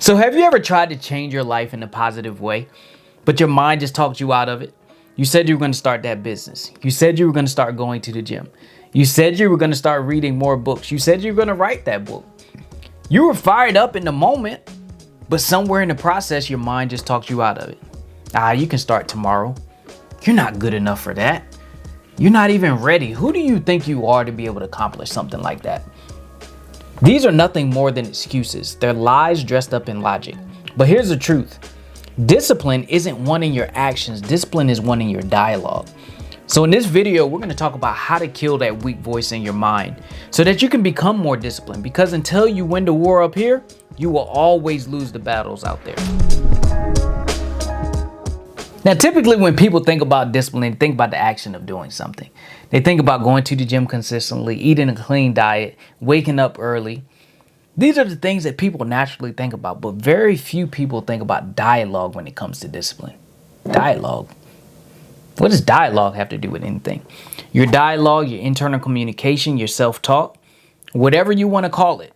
So have you ever tried to change your life in a positive way, but your mind just talked you out of it? You said you were going to start that business. You said you were going to start going to the gym. You said you were going to start reading more books. You said you were going to write that book. You were fired up in the moment, but somewhere in the process, your mind just talked you out of it. You can start tomorrow. You're not good enough for that. You're not even ready. Who do you think you are to be able to accomplish something like that? These are nothing more than excuses. They're lies dressed up in logic. But here's the truth. Discipline isn't one in your actions. Discipline is one in your dialogue. So in this video, we're going to talk about how to kill that weak voice in your mind so that you can become more disciplined. Because until you win the war up here, you will always lose the battles out there. Now, typically when people think about discipline, they think about the action of doing something. They think about going to the gym consistently, eating a clean diet, waking up early. These are the things that people naturally think about, but very few people think about dialogue when it comes to discipline. Dialogue. What does dialogue have to do with anything? Your dialogue, your internal communication, your self-talk, whatever you want to call it,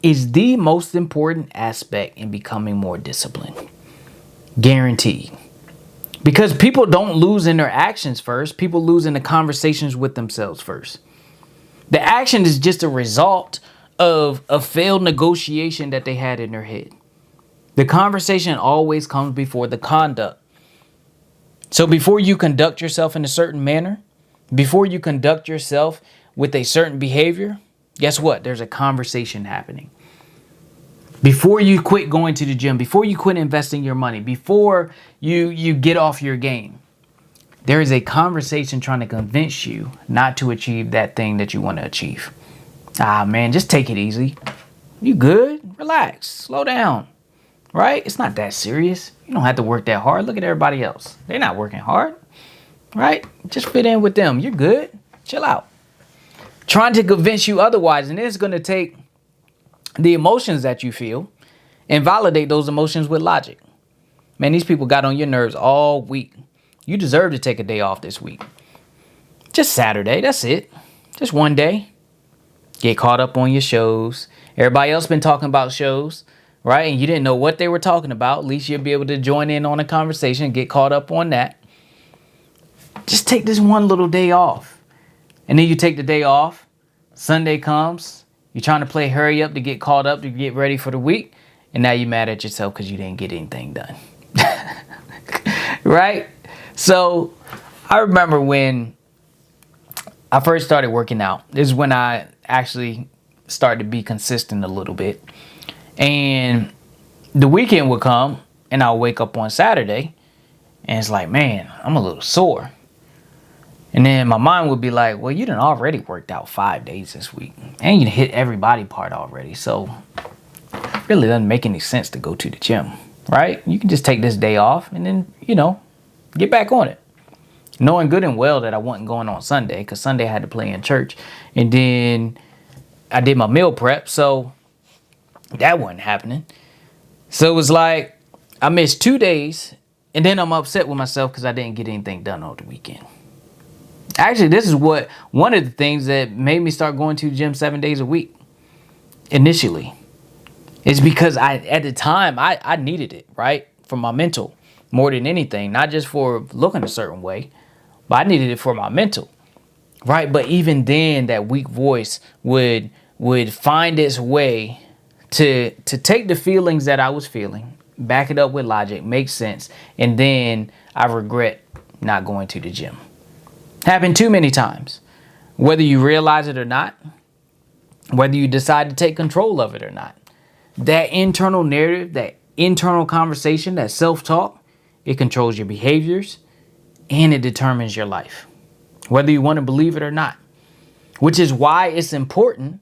is the most important aspect in becoming more disciplined. Guaranteed. Because people don't lose in their actions first. People lose in the conversations with themselves first. The action is just a result of a failed negotiation that they had in their head. The conversation always comes before the conduct. So before you conduct yourself in a certain manner, before you conduct yourself with a certain behavior, guess what? There's a conversation happening. Before you quit going to the gym, before you quit investing your money, before you get off your game, there is a conversation trying to convince you not to achieve that thing that you want to achieve. Man, just take it easy. You good? Relax. Slow down. Right? It's not that serious. You don't have to work that hard. Look at everybody else. They're not working hard. Right? Just fit in with them. You're good. Chill out. Trying to convince you otherwise. And it's going to take the emotions that you feel and validate those emotions with logic. Man, these people got on your nerves all week. You deserve to take a day off this week. Just Saturday. That's it. Just one day. Get caught up on your shows. Everybody else been talking about shows, right? And you didn't know what they were talking about. At least you'll be able to join in on a conversation and get caught up on that. Just take this one little day off. And then you take the day off. Sunday comes. You're trying to play hurry up to get caught up to get ready for the week. And now you're mad at yourself because you didn't get anything done. Right? So I remember when I first started working out. This is when I actually started to be consistent a little bit. And the weekend would come and I'll wake up on Saturday and it's like, man, I'm a little sore. And then my mind would be like, well, you done already worked out 5 days this week. And you hit every body part already. So it really doesn't make any sense to go to the gym, right? You can just take this day off and then, get back on it. Knowing good and well that I wasn't going on Sunday because Sunday I had to play in church. And then I did my meal prep. So that wasn't happening. So it was like I missed 2 days and then I'm upset with myself because I didn't get anything done on the weekend. Actually, this is one of the things that made me start going to the gym 7 days a week initially. It's because at the time I needed it, right? For my mental more than anything, not just for looking a certain way, but I needed it for my mental, right? But even then that weak voice would find its way to take the feelings that I was feeling, back it up with logic, make sense. And then I regret not going to the gym. Happened too many times, whether you realize it or not, whether you decide to take control of it or not. That internal narrative, that internal conversation, that self-talk, it controls your behaviors and it determines your life, whether you want to believe it or not, which is why it's important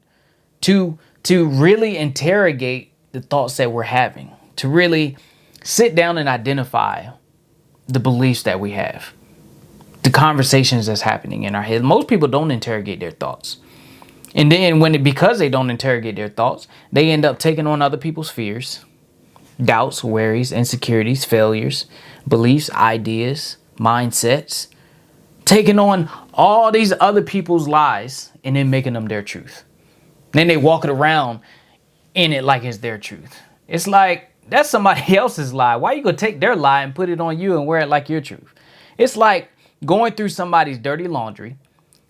to really interrogate the thoughts that we're having, to really sit down and identify the beliefs that we have. The conversations that's happening in our head. Most people don't interrogate their thoughts. And then because they don't interrogate their thoughts, they end up taking on other people's fears, doubts, worries, insecurities, failures, beliefs, ideas, mindsets, taking on all these other people's lies and then making them their truth. Then they walk it around in it like it's their truth. It's like, that's somebody else's lie. Why you gonna take their lie and put it on you and wear it like your truth? It's like going through somebody's dirty laundry,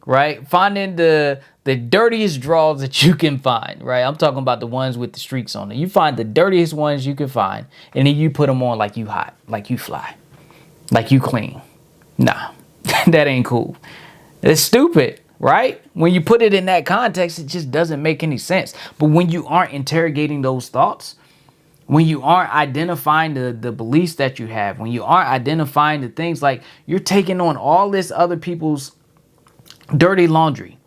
right? Finding the dirtiest drawers that you can find, right? I'm talking about the ones with the streaks on it. You find the dirtiest ones you can find, and then you put them on like you hot, like you fly, like you clean. Nah, that ain't cool. It's stupid, right? When you put it in that context, it just doesn't make any sense. But when you aren't interrogating those thoughts, when you aren't identifying the beliefs that you have, when you aren't identifying the things, like you're taking on all this other people's dirty laundry,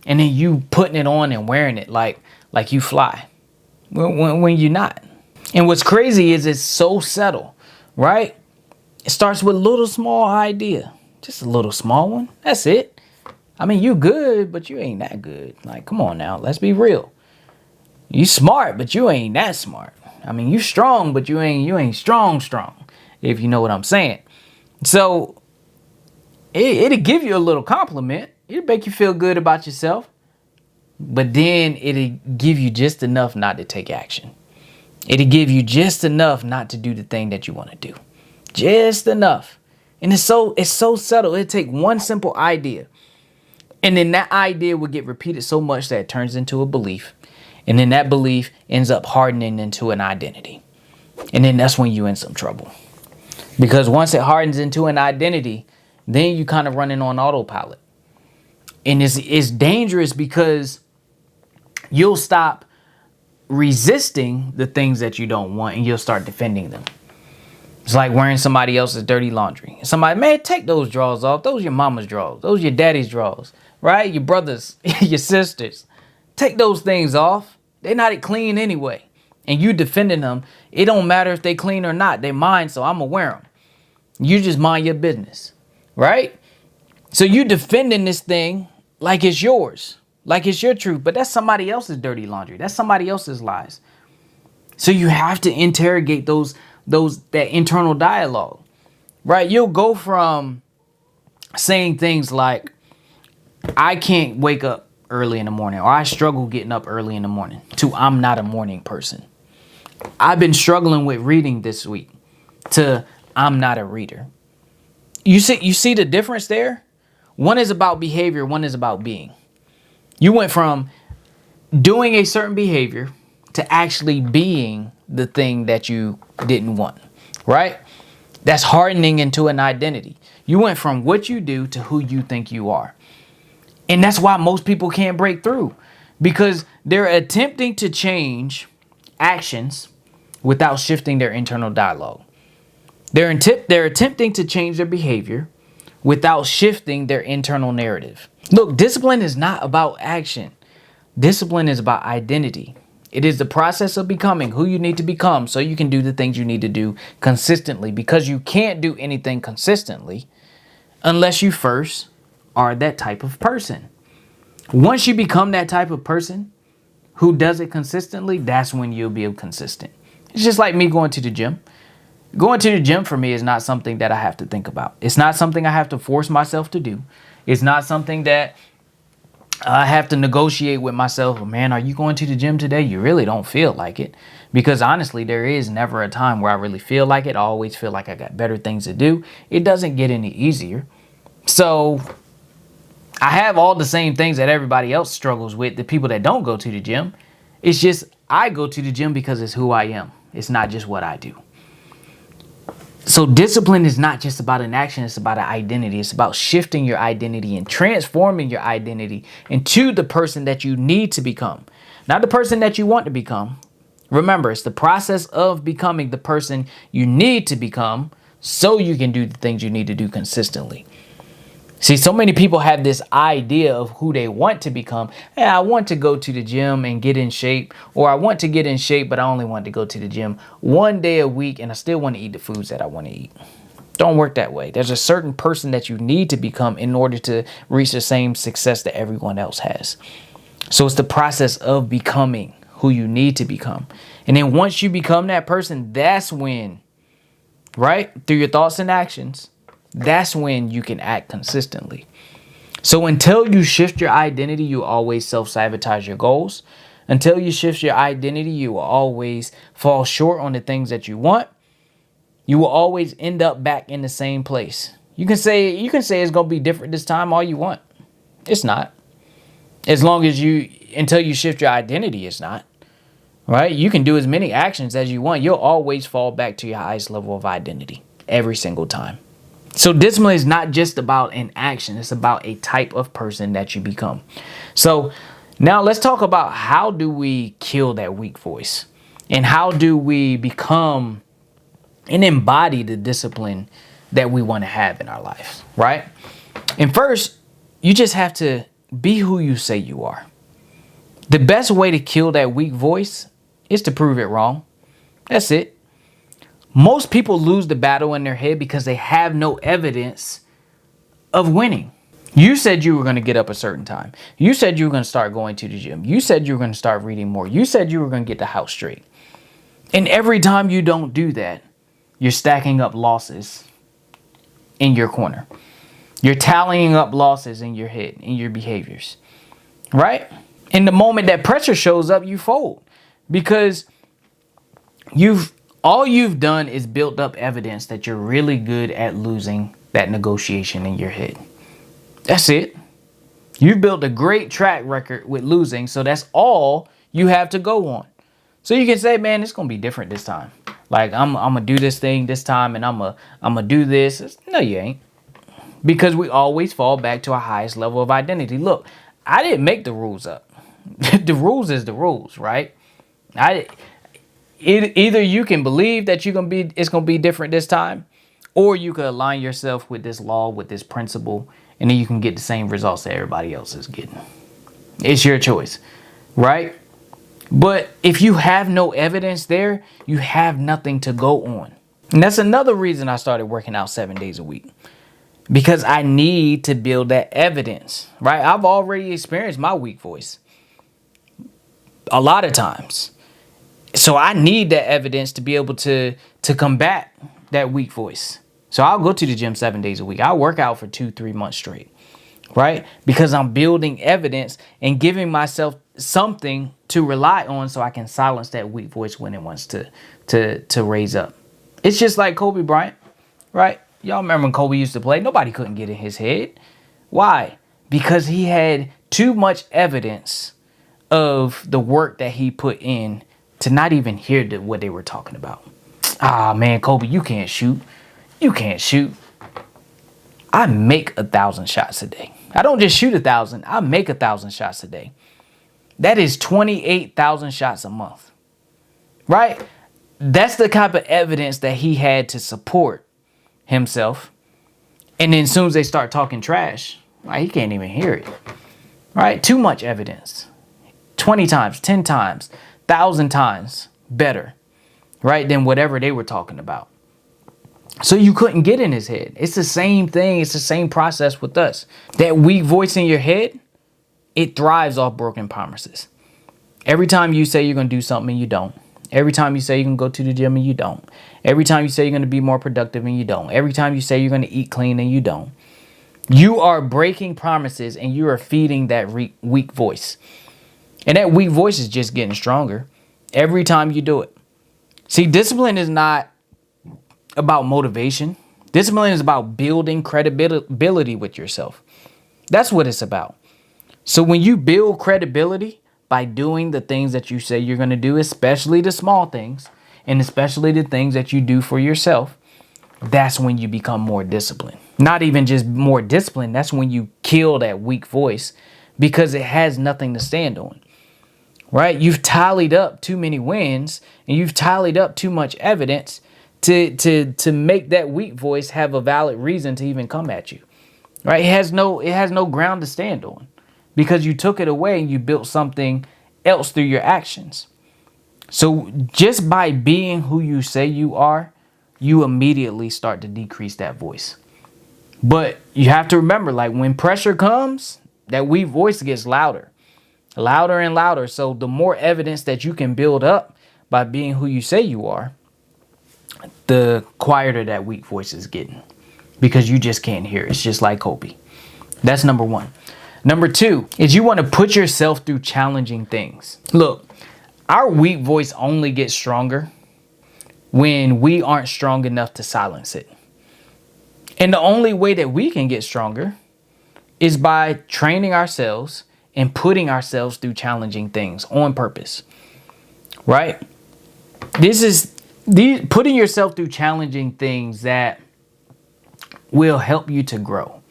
and then you putting it on and wearing it like you fly when you're not. And what's crazy is it's so subtle, right? It starts with a little small idea, just a little small one. That's it. I mean, you good, but you ain't that good. Like, come on now, let's be real. You smart, but you ain't that smart. I mean, you strong, but you ain't strong, if you know what I'm saying. So it'll give you a little compliment. It'll make you feel good about yourself. But then it'll give you just enough not to take action. It'll give you just enough not to do the thing that you want to do. Just enough. And it's so subtle. It'll take one simple idea. And then that idea will get repeated so much that it turns into a belief. And then that belief ends up hardening into an identity. And then that's when you're in some trouble. Because once it hardens into an identity, then you kind of running on autopilot. And it's dangerous because you'll stop resisting the things that you don't want and you'll start defending them. It's like wearing somebody else's dirty laundry. Somebody, man, take those drawers off. Those are your mama's drawers. Those are your daddy's drawers, right? Your brothers, your sisters. Take those things off. They're not clean anyway. And you defending them. It don't matter if they clean or not. They mine, so I'm going to wear them. You just mind your business, right? So you defending this thing like it's yours, like it's your truth. But that's somebody else's dirty laundry. That's somebody else's lies. So you have to interrogate that internal dialogue, right? You'll go from saying things like, I can't wake up early in the morning, or I struggle getting up early in the morning, to I'm not a morning person. I've been struggling with reading this week, to I'm not a reader. You see the difference there? One is about behavior, one is about being. You went from doing a certain behavior to actually being the thing that you didn't want, right? That's hardening into an identity. You went from what you do to who you think you are. And that's why most people can't break through, because they're attempting to change actions without shifting their internal dialogue. They're attempting to change their behavior without shifting their internal narrative. Look, discipline is not about action. Discipline is about identity. It is the process of becoming who you need to become so you can do the things you need to do consistently, because you can't do anything consistently unless you first are that type of person. Once you become that type of person who does it consistently, that's when you'll be consistent. It's just like me going to the gym. Going to the gym for me is not something that I have to think about. It's not something I have to force myself to do. It's not something that I have to negotiate with myself. Man, are you going to the gym today? You really don't feel like it. Because honestly, there is never a time where I really feel like it. I always feel like I got better things to do. It doesn't get any easier. So I have all the same things that everybody else struggles with, the people that don't go to the gym. It's just I go to the gym because it's who I am. It's not just what I do. So discipline is not just about an action, it's about an identity. It's about shifting your identity and transforming your identity into the person that you need to become. Not the person that you want to become. Remember, it's the process of becoming the person you need to become so you can do the things you need to do consistently. See, so many people have this idea of who they want to become. Hey, I want to go to the gym and get in shape, or I want to get in shape, but I only want to go to the gym one day a week and I still want to eat the foods that I want to eat. Don't work that way. There's a certain person that you need to become in order to reach the same success that everyone else has. So it's the process of becoming who you need to become. And then once you become that person, that's when, right, through your thoughts and actions, that's when you can act consistently. So until you shift your identity, you always self-sabotage your goals. until you shift your identity, you will always fall short on the things that you want. You will always end up back in the same place. You can say it's going to be different this time all you want. It's not. As long as until you shift your identity, it's not. Right? You can do as many actions as you want. You'll always fall back to your highest level of identity every single time. So discipline is not just about an action. It's about a type of person that you become. So now let's talk about how do we kill that weak voice, and how do we become and embody the discipline that we want to have in our lives, right? And first, you just have to be who you say you are. The best way to kill that weak voice is to prove it wrong. That's it. Most people lose the battle in their head because they have no evidence of winning. You said you were going to get up a certain time. You said you were going to start going to the gym. You said you were going to start reading more. You said you were going to get the house straight. And every time you don't do that, you're stacking up losses in your corner. You're tallying up losses in your head, in your behaviors, right? And the moment that pressure shows up, you fold because all you've done is built up evidence that you're really good at losing that negotiation in your head. That's it. You've built a great track record with losing, so that's all you have to go on. So you can say, man, it's going to be different this time. Like, I'm going to do this thing this time, and I'm going to do this. No, you ain't. Because we always fall back to our highest level of identity. Look, I didn't make the rules up. The rules is the rules, right? Either you can believe that it's going to be different this time, or you could align yourself with this law, with this principle, and then you can get the same results that everybody else is getting. It's your choice, right? But if you have no evidence there, you have nothing to go on. And that's another reason I started working out 7 days a week. Because I need to build that evidence, right? I've already experienced my weak voice a lot of times. So I need that evidence to be able to combat that weak voice. So I'll go to the gym 7 days a week. I'll work out for 2-3 months straight, right? Because I'm building evidence and giving myself something to rely on so I can silence that weak voice when it wants to raise up. It's just like Kobe Bryant, right? Y'all remember when Kobe used to play? Nobody couldn't get in his head. Why? Because he had too much evidence of the work that he put in to not even hear what they were talking about. Ah, man, Kobe, you can't shoot. You can't shoot. I make 1,000 shots a day. I don't just shoot 1,000. I make 1,000 shots a day. That is 28,000 shots a month, right? That's the type of evidence that he had to support himself. And then as soon as they start talking trash, he can't even hear it, right? Too much evidence. 20 times, 10 times, 1,000 times better, right, than whatever they were talking about. So you couldn't get in his head. It's the same thing. It's the same process with us. That weak voice in your head, it thrives off broken promises. Every time you say you're going to do something and you don't. Every time you say you're going to go to the gym and you don't. Every time you say you're going to be more productive and you don't. Every time you say you're going to eat clean and you don't. You are breaking promises and you are feeding that weak voice. And that weak voice is just getting stronger every time you do it. See, discipline is not about motivation. Discipline is about building credibility with yourself. That's what it's about. So when you build credibility by doing the things that you say you're going to do, especially the small things, and especially the things that you do for yourself, that's when you become more disciplined. Not even just more disciplined. That's when you kill that weak voice because it has nothing to stand on. Right? You've tallied up too many wins and you've tallied up too much evidence to make that weak voice have a valid reason to even come at you. Right? It has no ground to stand on because you took it away and you built something else through your actions. So just by being who you say you are, you immediately start to decrease that voice. But you have to remember, like when pressure comes, that weak voice gets louder and louder. So the more evidence that you can build up by being who you say you are, the quieter that weak voice is getting because you just can't hear it. It's just like Kobe. That's number one. Number 2 is you want to put yourself through challenging things. Look, our weak voice only gets stronger when we aren't strong enough to silence it. And the only way that we can get stronger is by training ourselves and putting ourselves through challenging things on purpose, right? Putting yourself through challenging things that will help you to grow.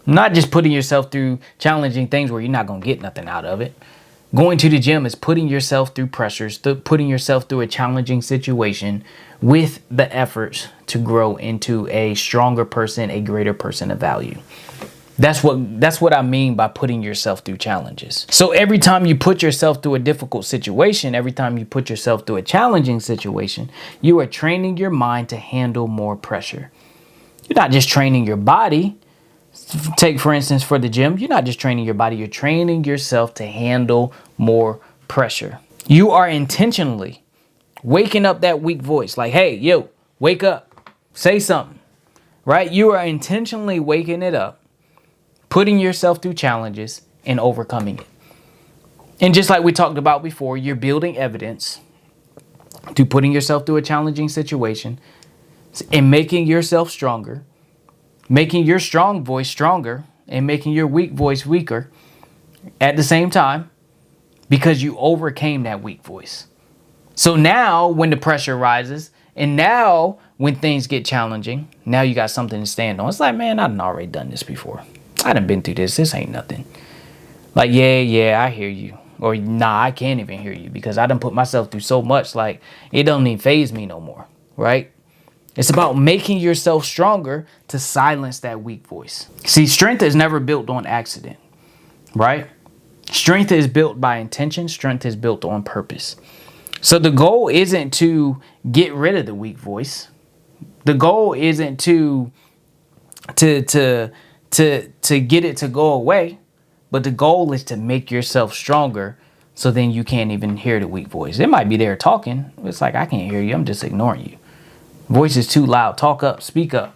Not just putting yourself through challenging things where you're not going to get nothing out of it. Going to the gym is putting yourself through pressures, putting yourself through a challenging situation with the efforts to grow into a stronger person, a greater person of value. That's what I mean by putting yourself through challenges. So every time you put yourself through a difficult situation, every time you put yourself through a challenging situation, you are training your mind to handle more pressure. You're not just training your body. Take, for instance, for the gym, you're not just training your body, you're training yourself to handle more pressure. You are intentionally waking up that weak voice. Like, hey, yo, wake up, say something, right? You are intentionally waking it up, putting yourself through challenges and overcoming it. And just like we talked about before, you're building evidence to putting yourself through a challenging situation and making yourself stronger, making your strong voice stronger and making your weak voice weaker at the same time because you overcame that weak voice. So now when the pressure rises and now when things get challenging, now you got something to stand on. It's like, man, I done already done this before. I done been through this. This ain't nothing. Like, yeah, I hear you. Or nah, I can't even hear you because I done put myself through so much. Like, it don't even faze me no more, right? It's about making yourself stronger to silence that weak voice. See, strength is never built on accident, right? Strength is built by intention. Strength is built on purpose. So the goal isn't to get rid of the weak voice. The goal isn't to get it to go away, but the goal is to make yourself stronger so then you can't even hear the weak voice. It might be there talking. It's like, I can't hear you. I'm just ignoring you. Voice is too loud. Talk up, speak up.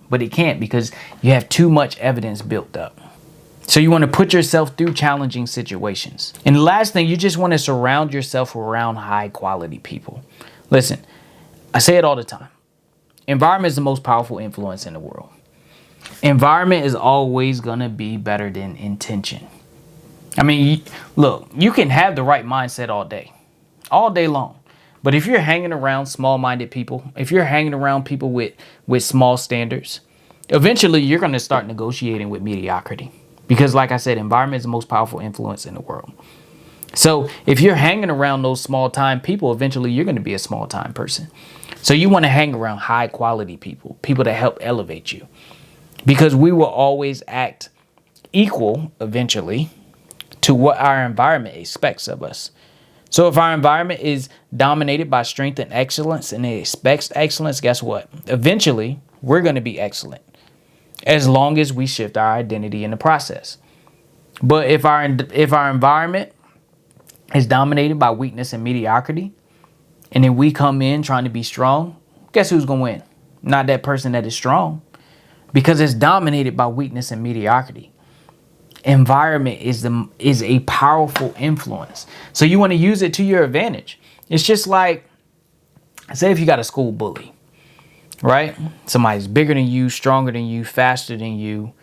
But it can't because you have too much evidence built up. So you want to put yourself through challenging situations. And the last thing, you just want to surround yourself around high quality people. Listen, I say it all the time. Environment is the most powerful influence in the world. Environment is always going to be better than intention. I mean, look, you can have the right mindset all day long. But if you're hanging around small-minded people, if you're hanging around people with small standards, eventually you're going to start negotiating with mediocrity. Because like I said, environment is the most powerful influence in the world. So if you're hanging around those small-time people, eventually you're going to be a small-time person. So you want to hang around high-quality people, people that help elevate you. Because we will always act equal eventually to what our environment expects of us. So if our environment is dominated by strength and excellence and it expects excellence, guess what? Eventually, we're going to be excellent as long as we shift our identity in the process. But if our environment is dominated by weakness and mediocrity, and then we come in trying to be strong, guess who's going to win? Not that person that is strong, because it's dominated by weakness and mediocrity. Environment is a powerful influence. So you want to use it to your advantage. It's just like, say if you got a school bully, right? Somebody's bigger than you, stronger than you, faster than you.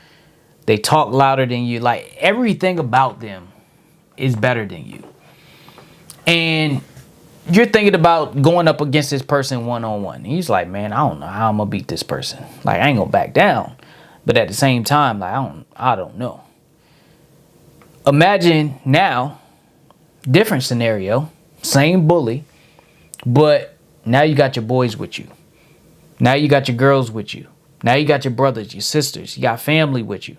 They talk louder than you. Like everything about them is better than you. And you're thinking about going up against this person one-on-one. He's like, man, I don't know how I'm going to beat this person. Like, I ain't going to back down. But at the same time, like, I don't know. Imagine now, different scenario, same bully, but now you got your boys with you. Now you got your girls with you. Now you got your brothers, your sisters, you got family with you.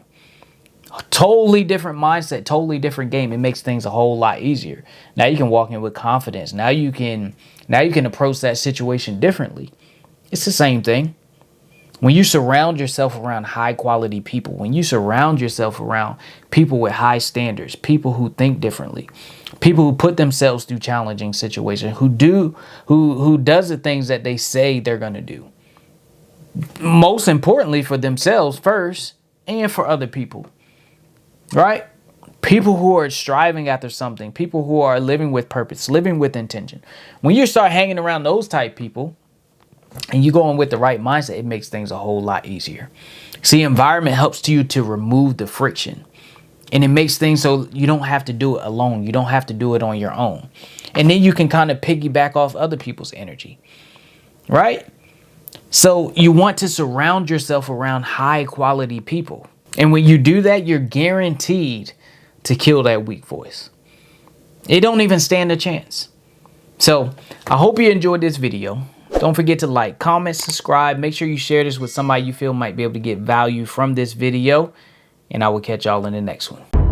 A totally different mindset, totally different game. It makes things a whole lot easier. Now you can walk in with confidence. Now you can approach that situation differently. It's the same thing. When you surround yourself around high quality people, when you surround yourself around people with high standards, people who think differently, people who put themselves through challenging situations, who does the things that they say they're going to do. Most importantly for themselves first and for other people. Right? People who are striving after something, people who are living with purpose, living with intention. When you start hanging around those type people and you go in with the right mindset, it makes things a whole lot easier. See, environment helps you to remove the friction, and it makes things so you don't have to do it alone. You don't have to do it on your own. And then you can kind of piggyback off other people's energy, right? So you want to surround yourself around high quality people. And when you do that, you're guaranteed to kill that weak voice. It don't even stand a chance. So I hope you enjoyed this video. Don't forget to like, comment, subscribe. Make sure you share this with somebody you feel might be able to get value from this video. And I will catch y'all in the next one.